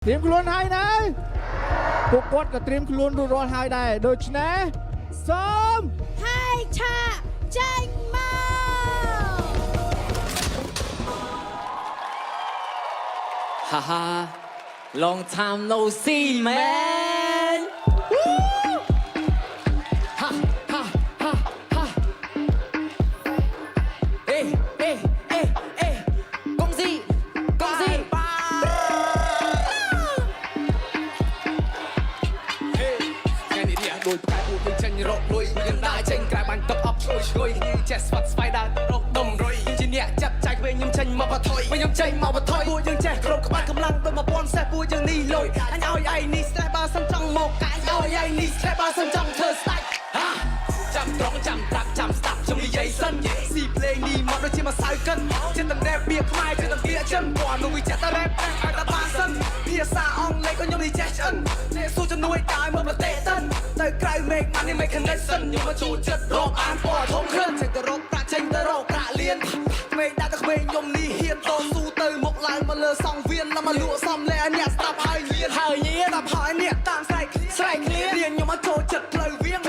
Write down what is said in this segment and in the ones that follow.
เตรียมខ្លួនហើយណាពួកគាត់ក៏ត្រៀមខ្លួនរួចរាល់ហើយដែរដូច្នេះសូមហើយឆាចេញមក Haha, long time no see, man. Ha ha ha ha. Hey hey hey hey. 恭喜恭喜！ថ្ងៃនេះរៀងដូចផ្កាពួកយើងចេញរកលុយយើងដើរចេញក្រៅបាញ់ទឹកអប់ឈ្ងុយឈ្ងុយចេះស្វាត់ស្វែងដើររកដុំរុយជាអ្នកចាប់ចាយវិញខ្ញុំចេញមកបថុយវិញខ្ញុំចេញមកបថុយពួកយើងចេះគ្រប់ក្បាច់កម្លាំងដូច1000សេះពួកយើងនេះលុយអញឲ្យឯងនេះស្លេះបើសិនចង់មកកាយឲ្យឯងនេះស្លេះបើសិនចង់ធ្វើស្ដាច់ហាចាំត្រង់ចាំប្រាប់ចាំស្ដាប់ខ្ញុំនិយាយសិនស៊ីភ្លេងនេះមកដូចជាមកសៅកិនចិត្តតែរ៉េបបៀខ្មែរចិត្តតែគៀចិនគាត់នោះវាចិត្តតែរ៉េបឲ្យតែបានសិនភាសាអង់គ្លេសក៏ខ្ញុំនេះចេះឆ្អិនអ្នកសួរជំនួយដើរមកប្រទេសតិនទៅក្រៅមេឃមកនេះមិន connection ខ្ញុំមកចូលចិត្តរកអានពណ៌ធំគ្រឿនចេញទៅរកប្រាក់ចេញទៅរកប្រាក់លៀនក្មេងដាក់តែក្មេងខ្ញុំនេះហ៊ានតស៊ូទៅមុខឡើងមកលើសង្វៀនដល់មកលក់សំលែអ្នកស្ដាប់ហើយលៀនហើយញៀនដល់ហើយអ្នកតាមស្រែកឃ្លារៀនខ្ញុំមកចូលចិត្តផ្លូវវាង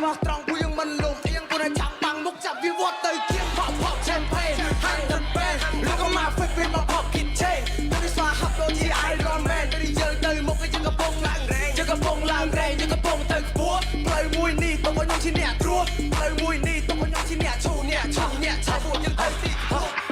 មកត្រង់ពួកយើងមិនលំអៀងពួកចាំបាំងមុខចាប់វាវត្តទៅគៀងផក champagne ហើយដល់ពេលលោកក៏មក fit វាមកផក kitchen ទៅស្វាហាប់ដូចជា Iron Man ទៅយើងទៅមុខយើងកំពុងឡើងរែងយើងកំពុងឡើងរែងយើងកំពុងទៅខ្ពស់ផ្លូវមួយនេះទៅខ្ញុំជាអ្នកត្រួតផ្លូវមួយនេះទៅខ្ញុំជាអ្នកឈូអ្នកឆក់អ្នកឆាពួកយើងទៅទី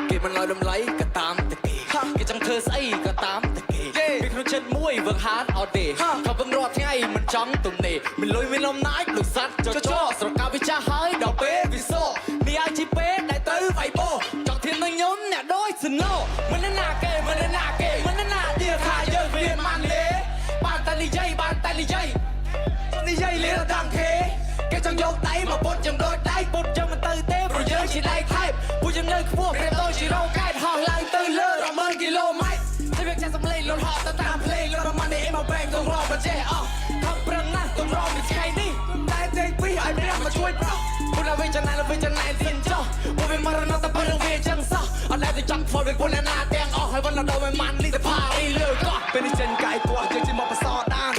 គេមិនឲ្យលំលៃក៏តាមតែគេគេចង់ធ្វើស្អីក៏តាមតែគេពីក្នុងចិត្តមួយវឹងហាត់អត់ទេក៏វឹងរាល់ថ្ងៃមិនចង់ទំនេរមិនលុយមានអំណាចដូចសัตว์ចចស្រកាវិចាហើយដល់ពេលវិសោនេះអាចជាពេលដែលទៅវៃបោចង់ធាននឹងខ្ញុំអ្នកដូចសណូមិនណាគេមិនណាគេមិនណាដៀខាយើងវាមិនលេបានតែនិយាយនិយាយលៀនដល់គេគេចង់យកដៃមកពុតចំដូចដៃពុតចាំមិនទៅទេព្រោះយើងជាដៃថែបពួកយើងនៅខ្ពស់ប្រៀបដូចជារ៉ូកែតហោះឡើងទៅលើ100,000 គីឡូម៉ែត្រតែវាចាស់សំឡេងលន់ហោះទៅតាមភ្លេងលន់រ៉ាម៉ាន់នេះមកបែងកងរំបចេះអស់ខំប្រឹងណាស់កងរំពីថ្ងៃនេះតែទេពីឲ្យព្រះមកជួយប្រោះពួកเราវិញចំណាយសិនចុះពួកវាមករណតែប៉ុណ្្នឹងវាចឹងសោះអត់ដែលទៅចង់ធ្វើវាពួកអ្នកណាទាំងអស់ហើយวันเราដល់មិនម៉ាន់នេះទៅផារីលើកោះពេលនេះចេញកាយគាត់យើងជិះមកបសដាន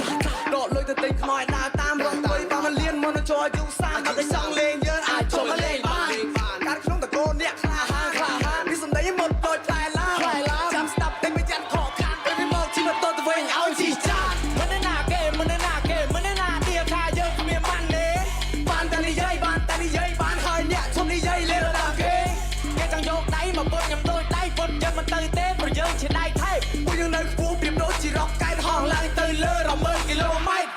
ដកលុយទៅទិញខ្មោចដើរតាមរងទៅបើមិនលៀនមកនឹងចូលយូរសាអត់តែចង់លេងយើងអាចចូលមកលេងបានកាត់ក្នុងតកូនអ្នកខ្លាហាននេះសំដីមុតដូចផ្លែឡាចាំស្ដាប់តែមិនចាំខកខានទៅមកជីវិតទៅវិញឲ្យជីចាមិនណាគេមិនណាទីថាយើងគ្មានបានទេបានតែនិយាយបានហើយអ្នកឈុំនិយាយលេដល់គេចង់យកដៃមកពុតខ្ញុំដូចដៃពុតយើងមិនទៅទេព្រោះយើងជាដៃថែបពួកយើងនៅខ្ពស់ប្រៀបដូចជារ៉ុកកែតហោះឡើងទៅលើ100,000 គីឡូម៉ែត្រ